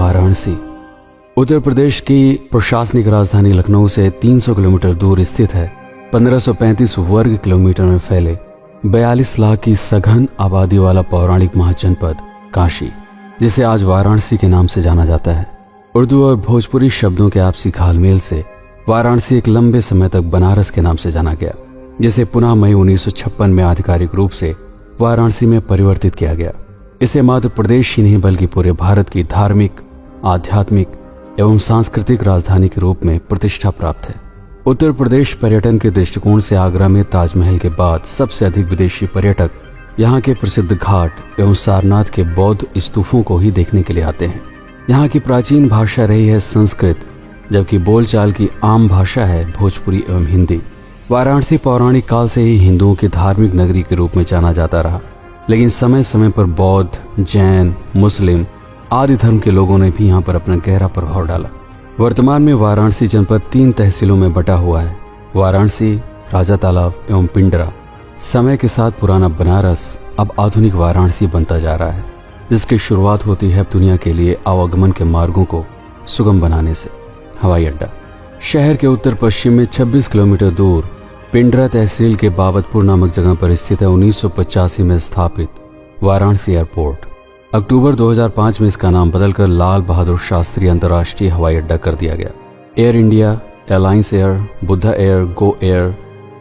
वाराणसी उत्तर प्रदेश की प्रशासनिक राजधानी लखनऊ से 300 किलोमीटर दूर स्थित है। 1535 वर्ग किलोमीटर में फैले 42 लाख की सघन आबादी वाला पौराणिक महाजनपद काशी, जिसे आज वाराणसी के नाम से जाना जाता है। उर्दू और भोजपुरी शब्दों के आपसी घालमेल से वाराणसी एक लंबे समय तक बनारस के नाम से जाना गया, जिसे पुनः मई 1956 में आधिकारिक रूप से वाराणसी में परिवर्तित किया गया। इसे मध्य प्रदेश ही नहीं बल्कि पूरे भारत की धार्मिक, आध्यात्मिक एवं सांस्कृतिक राजधानी के रूप में प्रतिष्ठा प्राप्त है। उत्तर प्रदेश पर्यटन के दृष्टिकोण से आगरा में ताजमहल के बाद सबसे अधिक विदेशी पर्यटक यहाँ के प्रसिद्ध घाट एवं सारनाथ के बौद्ध स्तूपों को ही देखने के लिए आते हैं। यहाँ की प्राचीन भाषा रही है संस्कृत, जबकि बोलचाल की आम भाषा है भोजपुरी एवं हिंदी। वाराणसी पौराणिक काल से ही हिंदुओं की धार्मिक नगरी के रूप में जाना जाता रहा, लेकिन समय समय पर बौद्ध, जैन, मुस्लिम आदि धर्म के लोगों ने भी यहाँ पर अपना गहरा प्रभाव डाला। वर्तमान में वाराणसी जनपद 3 तहसीलों में बटा हुआ है। वाराणसी, राजा तालाब एवं पिंडरा। समय के साथ पुराना बनारस अब आधुनिक वाराणसी बनता जा रहा है, जिसकी शुरुआत होती है दुनिया के लिए आवागमन के मार्गों को सुगम बनाने से। हवाई अड्डा। शहर के उत्तर पश्चिम में 26 किलोमीटर दूर पिंडरा तहसील के बाबतपुर नामक जगह पर स्थित है 1985 में स्थापित वाराणसी एयरपोर्ट। अक्टूबर 2005 में इसका नाम बदलकर लाल बहादुर शास्त्री अंतर्राष्ट्रीय हवाई अड्डा कर दिया गया। Air India, Airlines Air, Buddha Air, Go Air,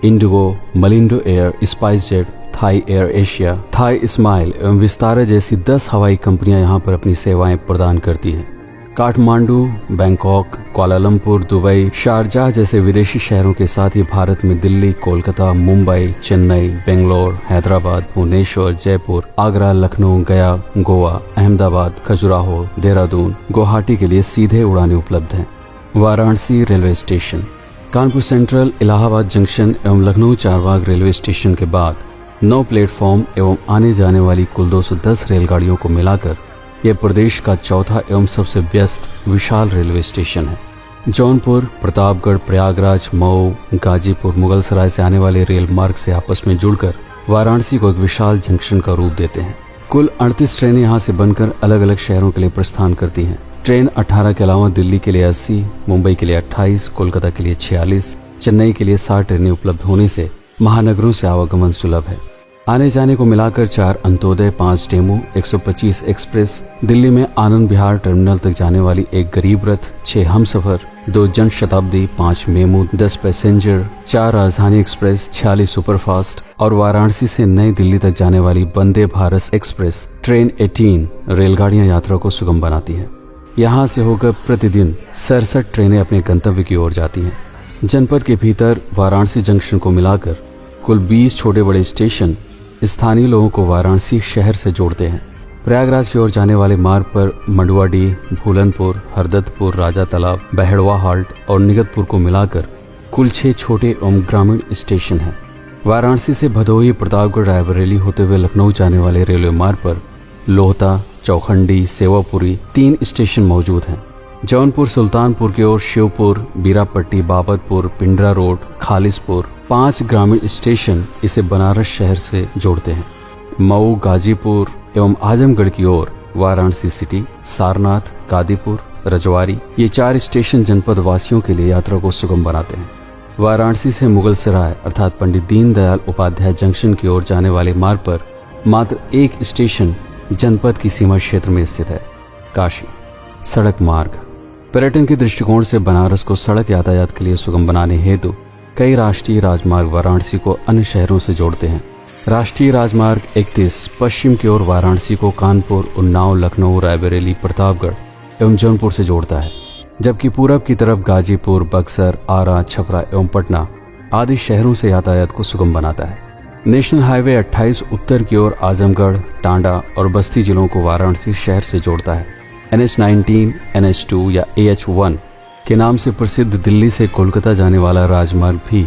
IndiGo, Malindo Air, SpiceJet, Thai Air Asia, Thai Smile एवं विस्तारा जैसी 10 हवाई कंपनियां यहां पर अपनी सेवाएं प्रदान करती हैं। Kathmandu, Bangkok, Kuala Lumpur, Dubai, Sharjah जैसे विदेशी शहरों के साथ ही भारत में दिल्ली, कोलकाता, मुंबई, चेन्नई, बेंगलोर, हैदराबाद, भुवनेश्वर, जयपुर, आगरा, लखनऊ, गया, गोवा, अहमदाबाद, खजुराहो, देहरादून, गुवाहाटी के लिए सीधे उड़ानें उपलब्ध हैं। Varanasi railway station. Kanpur central, Allahabad junction एवं लखनऊ चारबाग रेलवे स्टेशन के बाद 9 प्लेटफॉर्म एवं आने जाने वाली कुल 210 रेलगाड़ियों को मिलाकर यह प्रदेश का चौथा एवं सबसे व्यस्त विशाल रेलवे स्टेशन है। जौनपुर, प्रतापगढ़, प्रयागराज, मऊ, गाजीपुर, मुगलसराय से आने वाले रेल मार्ग से आपस में जुड़कर वाराणसी को एक विशाल जंक्शन का रूप देते हैं। कुल 38 ट्रेनें यहाँ से बनकर अलग अलग शहरों के लिए प्रस्थान करती हैं। ट्रेन 18 के अलावा दिल्ली के लिए 80, मुंबई के लिए 28, कोलकाता के लिए 46, चेन्नई के लिए 60 ट्रेनें उपलब्ध होने से महानगरों से आवागमन सुलभ है। आने जाने को मिलाकर 4 अंत्योदय, 5 डेमू, 125 एक्सप्रेस, दिल्ली में आनंद विहार टर्मिनल तक जाने वाली एक गरीब रथ, 6 हमसफर, 2 जन शताब्दी, 5 मेमू, 10 पैसेंजर, 4 राजधानी एक्सप्रेस, 46 सुपरफास्ट और वाराणसी से नई दिल्ली तक जाने वाली वंदे भारत एक्सप्रेस ट्रेन 18 रेलगाड़ियां यात्रा को सुगम बनाती हैं। यहाँ से होकर प्रतिदिन 67 ट्रेनें अपने गंतव्य की ओर जाती हैं। जनपद के भीतर वाराणसी जंक्शन को मिलाकर कुल 20 छोटे बड़े स्टेशन स्थानीय लोगों को वाराणसी शहर से जोड़ते हैं। प्रयागराज की ओर जाने वाले मार्ग पर मंडुआडीह, भूलनपुर, हरदत्तपुर, राजा तालाब, बहेड़वा हाल्ट और निगतपुर को मिलाकर कुल 6 छोटे एवं ग्रामीण स्टेशन हैं। वाराणसी से भदोही, प्रतापगढ़, रायबरेली होते हुए लखनऊ जाने वाले रेलवे मार्ग पर लोहता, चौखंडी, सेवापुरी 3 स्टेशन मौजूद हैं। जौनपुर, सुल्तानपुर की ओर शिवपुर, बीरापट्टी, बाबतपुर, पिंडरा रोड, खालिसपुर 5 ग्रामीण स्टेशन इसे बनारस शहर से जोड़ते हैं। मऊ, गाजीपुर एवं आजमगढ़ की ओर वाराणसी सिटी, सारनाथ, कादीपुर, रजवारी ये 4 स्टेशन जनपद वासियों के लिए यात्रा को सुगम बनाते हैं। वाराणसी से मुगलसराय अर्थात पंडित दीनदयाल उपाध्याय जंक्शन की ओर जाने वाले मार्ग पर मात्र एक स्टेशन जनपद की सीमा क्षेत्र में स्थित है, काशी। सड़क मार्ग। पर्यटन के दृष्टिकोण से बनारस को सड़क यातायात के लिए सुगम बनाने हेतु कई राष्ट्रीय राजमार्ग वाराणसी को अन्य शहरों से जोड़ते हैं। राष्ट्रीय राजमार्ग 31 पश्चिम की ओर वाराणसी को कानपुर, उन्नाव, लखनऊ, रायबरेली, प्रतापगढ़ एवं जौनपुर से जोड़ता है, जबकि पूरब की तरफ गाजीपुर, बक्सर, आरा, छपरा एवं पटना आदि शहरों से यातायात को सुगम बनाता है। नेशनल हाईवे 28 उत्तर की ओर आजमगढ़, टांडा और बस्ती जिलों को वाराणसी शहर से जोड़ता है। NH-19, NH-2 या AH-1 के नाम से प्रसिद्ध दिल्ली से कोलकाता जाने वाला राजमार्ग भी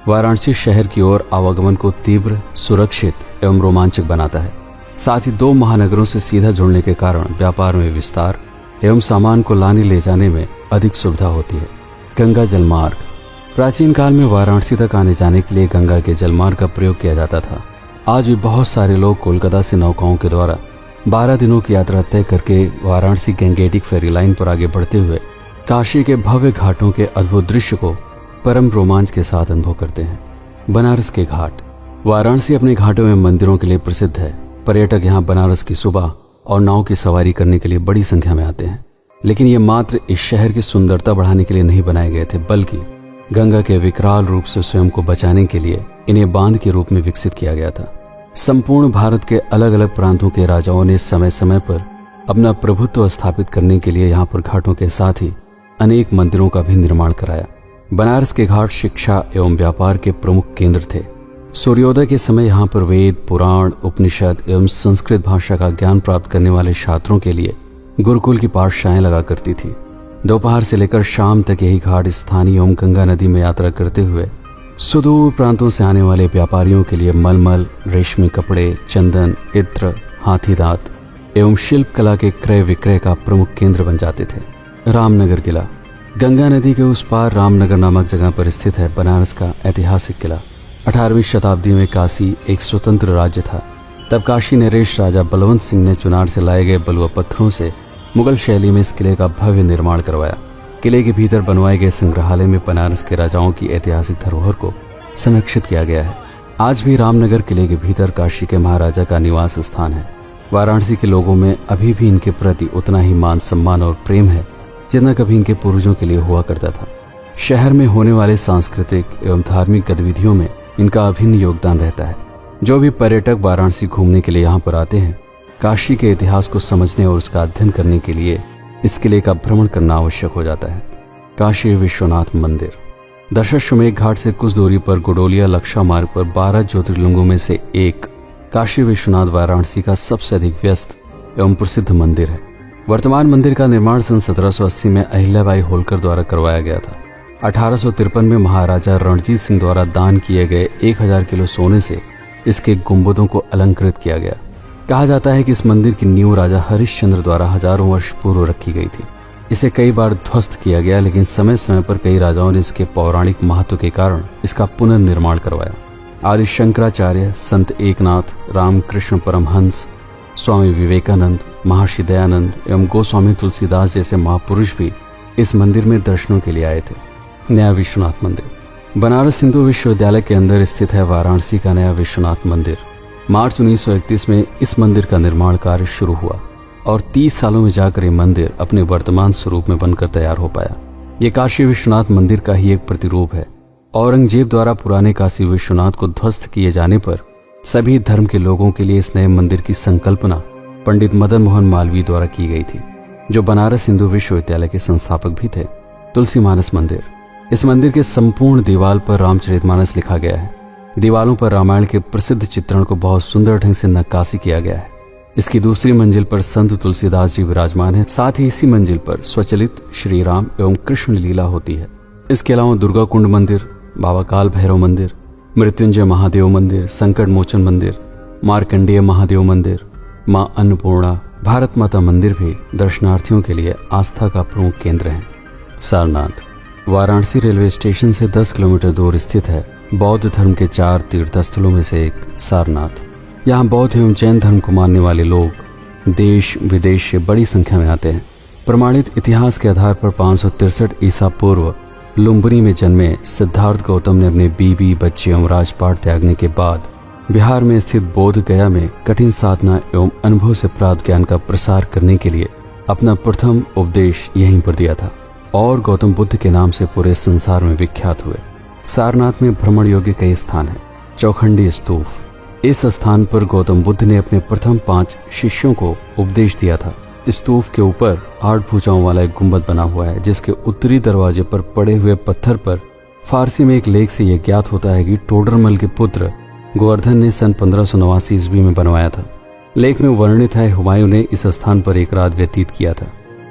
वाराणसी शहर की ओर आवागमन को तीव्र, सुरक्षित एवं रोमांचक बनाता है। साथ ही 2 महानगरों से सीधा जुड़ने के कारण व्यापार में विस्तार एवं सामान को लाने ले जाने में अधिक सुविधा होती है। गंगा जलमार्ग। प्राचीन काल में वाराणसी तक आने जाने के लिए गंगा के जलमार्ग का प्रयोग किया जाता था। आज भी बहुत सारे लोग कोलकाता से नौकाओं के द्वारा 12 दिनों की यात्रा तय करके वाराणसी गैंगेटिक फेरी लाइन पर आगे बढ़ते हुए काशी के भव्य घाटों के अद्भुत दृश्य को परम रोमांच के साथ अनुभव करते हैं। बनारस के घाट। वाराणसी अपने घाटों में मंदिरों के लिए प्रसिद्ध है। पर्यटक यहाँ बनारस की सुबह और नाव की सवारी करने के लिए बड़ी संख्या में आते हैं। लेकिन ये मात्र इस शहर की सुंदरता बढ़ाने के लिए नहीं बनाए गए थे, बल्कि गंगा के विकराल रूप से स्वयं को बचाने के लिए इन्हें बांध के रूप में विकसित किया गया था। संपूर्ण भारत के अलग अलग प्रांतों के राजाओं ने समय समय पर अपना प्रभुत्व स्थापित करने के लिए यहाँ पर घाटों के साथ ही अनेक मंदिरों का भी निर्माण कराया। बनारस के घाट शिक्षा एवं व्यापार के प्रमुख केंद्र थे। सूर्योदय के समय यहाँ पर वेद, पुराण, उपनिषद एवं संस्कृत भाषा का ज्ञान प्राप्त करने वाले छात्रों के लिए गुरुकुल की पाठशालाएं लगा करती थी। दोपहर से लेकर शाम तक यही घाट स्थानीय एवं गंगा नदी में यात्रा करते हुए सुदूर प्रांतों से आने वाले व्यापारियों के लिए मलमल, रेशमी कपड़े, चंदन, इत्र, हाथी दांत एवं शिल्प कला के क्रय विक्रय का प्रमुख केंद्र बन जाते थे। रामनगर किला। गंगा नदी के उस पार रामनगर नामक जगह पर स्थित है बनारस का ऐतिहासिक किला। 18वीं शताब्दी में काशी एक स्वतंत्र राज्य था। तब काशी नरेश राजा बलवंत सिंह ने चुनार से लाए गए बलुआ पत्थरों से मुगल शैली में इस किले का भव्य निर्माण करवाया। किले के भीतर बनवाए गए संग्रहालय में बनारस के राजाओं की ऐतिहासिक धरोहर को संरक्षित किया गया है। आज भी रामनगर किले के भीतर काशी के महाराजा का निवास स्थान है। वाराणसी के लोगों में अभी भी इनके प्रति उतना ही मान सम्मान और प्रेम है जितना कभी इनके पूर्वजों के लिए हुआ करता था। शहर में होने वाले सांस्कृतिक एवं धार्मिक गतिविधियों में इनका अभिन्न योगदान रहता है। जो भी पर्यटक वाराणसी घूमने के लिए यहाँ पर आते हैं, काशी के इतिहास को समझने और उसका अध्ययन करने के लिए इस किले का भ्रमण करना आवश्यक हो जाता है। काशी विश्वनाथ मंदिर। दशाश्वमेध घाट से कुछ दूरी पर गुडोलिया लक्षा मार्ग पर 12 ज्योतिर्लिंगों में से एक काशी विश्वनाथ वाराणसी का सबसे अधिक व्यस्त एवं प्रसिद्ध मंदिर है। वर्तमान मंदिर का निर्माण सन 1780 में अहिल्याबाई होलकर द्वारा करवाया गया था। 1853 में महाराजा रणजीत सिंह द्वारा दान किए गए 1000 किलो सोने से इसके गुंबदों को अलंकृत किया गया। कहा जाता है कि इस मंदिर की नींव राजा हरिश्चंद्र द्वारा हजारों वर्ष पूर्व रखी गई थी। इसे कई बार ध्वस्त किया गया, लेकिन समय समय पर कई राजाओं ने इसके पौराणिक महत्व के कारण इसका पुनर्निर्माण करवाया। आदि शंकराचार्य, संत एकनाथ, रामकृष्ण परमहंस, स्वामी विवेकानंद, महर्षि दयानंद एवं गोस्वामी तुलसीदास जैसे महापुरुष भी इस मंदिर में दर्शनों के लिए आए थे। नया विश्वनाथ मंदिर। बनारस हिंदू विश्वविद्यालय के अंदर स्थित है वाराणसी का नया विश्वनाथ मंदिर। मार्च 1931 में इस मंदिर का निर्माण कार्य शुरू हुआ और 30 सालों में जाकर ये मंदिर अपने वर्तमान स्वरूप में बनकर तैयार हो पाया। ये काशी विश्वनाथ मंदिर का ही एक प्रतिरूप है। औरंगजेब द्वारा पुराने काशी विश्वनाथ को ध्वस्त किए जाने पर सभी धर्म के लोगों के लिए इस नए मंदिर की संकल्पना पंडित मदन मोहन मालवीय द्वारा की गई थी, जो बनारस हिंदू विश्वविद्यालय के संस्थापक भी थे। तुलसी मानस मंदिर। इस मंदिर के संपूर्ण दीवार पर रामचरितमानस लिखा गया है। दीवारों पर रामायण के प्रसिद्ध चित्रण को बहुत सुंदर ढंग से नक्काशी किया गया है। इसकी दूसरी मंजिल पर संत तुलसीदास जी विराजमान है। साथ ही इसी मंजिल पर स्वचलित श्री राम एवं कृष्ण लीला होती है। इसके अलावा दुर्गा कुंड मंदिर, बाबा काल भैरव मंदिर, मृत्युंजय महादेव मंदिर, संकट मोचन मंदिर, मार्कंडेय महादेव मंदिर, मां अन्नपूर्णा, भारत माता मंदिर भी दर्शनार्थियों के लिए आस्था का प्रमुख केंद्र है। सारनाथ। वाराणसी रेलवे स्टेशन से 10 किलोमीटर दूर स्थित है बौद्ध धर्म के 4 तीर्थस्थलों में से एक सारनाथ। यहाँ बौद्ध एवं जैन धर्म को मानने वाले लोग देश विदेश से बड़ी संख्या में आते हैं। प्रमाणित इतिहास के आधार पर 563 ईसा पूर्व लुम्बिनी में जन्मे सिद्धार्थ गौतम ने अपने बीवी, बच्चे एवं राजपाट त्यागने के बाद बिहार में स्थित बोध गया में कठिन साधना एवं अनुभव से प्राप्त ज्ञान का प्रसार करने के लिए अपना प्रथम उपदेश यहीं पर दिया था और गौतम बुद्ध के नाम से पूरे संसार में विख्यात हुए। सारनाथ में भ्रमण योग्य कई स्थान हैं। चौखंडी स्तूप। इस स्थान पर गौतम बुद्ध ने अपने प्रथम 5 शिष्यों को उपदेश दिया था। स्तूप के ऊपर 8 भुजाओं वाला एक गुंबद बना हुआ है, जिसके उत्तरी दरवाजे पर पड़े हुए पत्थर पर फारसी में एक लेख से यह ज्ञात होता है कि टोडरमल के पुत्र गोवर्धन ने सन 1589 ईस्वी में बनवाया था। लेख में वर्णित है हुमायूं ने इस स्थान पर एक रात व्यतीत किया था,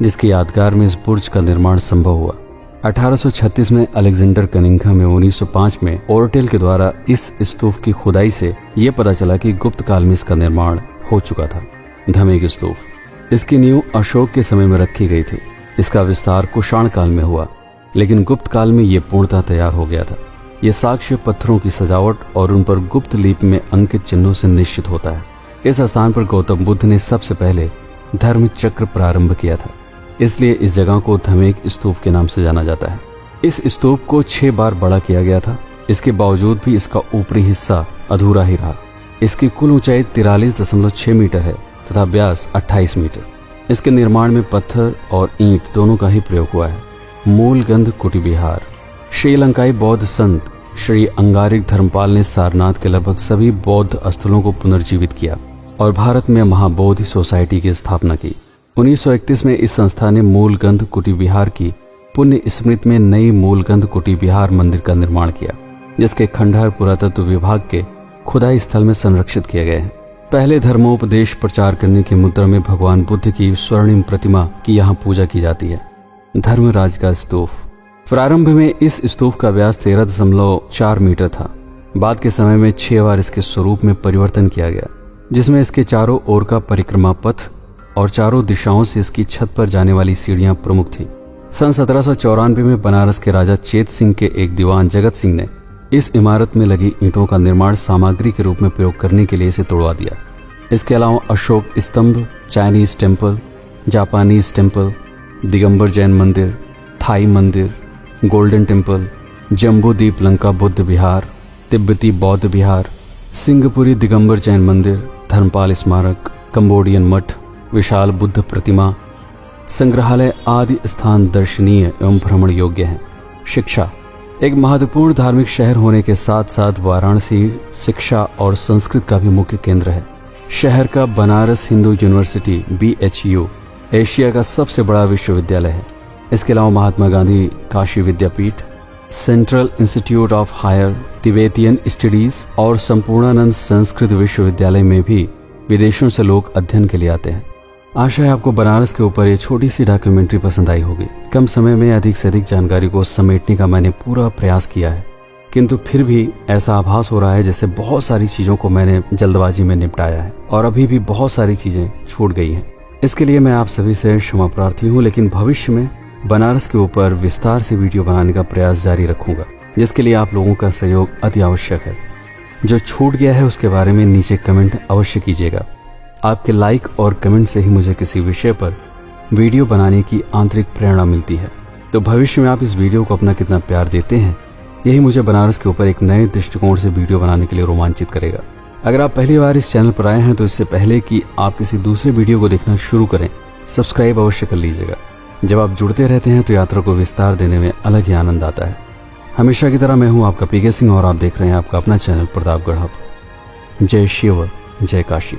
जिसकी यादगार में इस बुर्ज का निर्माण संभव हुआ। 1836 में अलेक्जेंडर कनिंघम में 1905 में ओर्टेल के द्वारा इस स्तूप की खुदाई से यह पता चला कि गुप्त काल में इसका निर्माण हो चुका था। धमेक स्तूप। इसकी नींव अशोक के समय में रखी गई थी। इसका विस्तार कुषाण काल में हुआ, लेकिन गुप्त काल में यह पूर्णतः तैयार हो गया था। यह साक्ष्य पत्थरों की सजावट और उन पर गुप्त लिपि में अंकित चिन्हों से निश्चित होता है। इस स्थान पर गौतम बुद्ध ने सबसे पहले धर्म चक्र प्रारंभ किया था, इसलिए इस जगह को धमेक स्तूप के नाम से जाना जाता है। इस स्तूप को 6 बार बड़ा किया गया था, इसके बावजूद भी इसका ऊपरी हिस्सा अधूरा ही रहा। इसकी कुल ऊंचाई 43.6 मीटर है तथा व्यास 28 मीटर। इसके निर्माण में पत्थर और ईंट दोनों का ही प्रयोग हुआ है। मूलगंध कुटी विहार। श्रीलंकाई बौद्ध संत श्री अंगारिक धर्मपाल ने सारनाथ के लगभग सभी बौद्ध स्थलों को पुनर्जीवित किया और भारत में महाबोधि सोसाइटी की स्थापना की। 1931 में इस संस्था ने मूलगंध कुटी विहार की पुण्य स्मृति में नई मूलगंध कुटी विहार मंदिर का निर्माण किया, जिसके खंडहर पुरातत्व विभाग के खुदाई स्थल में संरक्षित किए गए हैं। पहले धर्मोपदेश प्रचार करने की मुद्रा में भगवान बुद्ध की स्वर्णिम प्रतिमा की यहाँ पूजा की जाती है। धर्मराज का स्तूप। प्रारंभ में इस स्तूप का व्यास 13.4 मीटर था। बाद के समय में 6 बार इसके स्वरूप में परिवर्तन किया गया, जिसमें इसके चारों ओर का परिक्रमा पथ और चारों दिशाओं से इसकी छत पर जाने वाली सीढ़ियां प्रमुख थी। सन 1794 में बनारस के राजा चेत सिंह के एक दीवान जगत सिंह ने इस इमारत में लगी ईंटों का निर्माण सामग्री के रूप में प्रयोग करने के लिए इसे तोड़वा दिया। इसके अलावा अशोक स्तंभ, Chinese temple, Japanese temple, Digambar Jain मंदिर, थाई मंदिर, गोल्डन टेम्पल, जम्बू द्वीप लंका बुद्ध विहार, तिब्बती बौद्ध विहार, सिंगापुरी दिगंबर जैन मंदिर, धर्मपाल स्मारक, कंबोडियन मठ, विशाल बुद्ध प्रतिमा, संग्रहालय आदि स्थान दर्शनीय एवं भ्रमण योग्य हैं। शिक्षा। एक महत्वपूर्ण धार्मिक शहर होने के साथ साथ वाराणसी शिक्षा और संस्कृत का भी मुख्य केंद्र है। शहर का Banaras Hindu university BHU Asia का सबसे बड़ा विश्वविद्यालय है। इसके अलावा Mahatma Gandhi Kashi Vidyapith, central institute of higher Tibetan studies और संपूर्णानंद संस्कृत विश्वविद्यालय में भी विदेशों से लोग अध्ययन के लिए आते हैं। आशा है आपको बनारस के ऊपर ये छोटी सी डॉक्यूमेंट्री पसंद आई होगी। कम समय में अधिक से अधिक जानकारी को समेटने का मैंने पूरा प्रयास किया है, किंतु फिर भी ऐसा आभास हो रहा है जैसे बहुत सारी चीज़ों को मैंने जल्दबाजी में निपटाया है और अभी भी बहुत सारी चीज़ें छूट गई हैं। इसके लिए मैं आप सभी से क्षमा प्रार्थी हूँ, लेकिन भविष्य में बनारस के ऊपर विस्तार से वीडियो बनाने का प्रयास जारी रखूंगा, जिसके लिए आप लोगों का सहयोग अति आवश्यक है। जो छूट गया है उसके बारे में नीचे कमेंट अवश्य कीजिएगा। आपके लाइक और कमेंट से ही मुझे किसी विषय पर वीडियो बनाने की आंतरिक प्रेरणा मिलती है। तो भविष्य में आप इस वीडियो को अपना कितना प्यार देते हैं, यही मुझे बनारस के ऊपर एक नए दृष्टिकोण से वीडियो बनाने के लिए रोमांचित करेगा। अगर आप पहली बार इस चैनल पर आए हैं तो इससे पहले कि आप किसी दूसरे वीडियो को देखना शुरू करें, सब्सक्राइब अवश्य कर लीजिएगा। जब आप जुड़ते रहते हैं तो यात्रा को विस्तार देने में अलग ही आनंद आता है। हमेशा की तरह मैं हूं आपका PK सिंह और आप देख रहे हैं आपका अपना चैनल प्रतापगढ़ हब। जय शिव, जय काशी।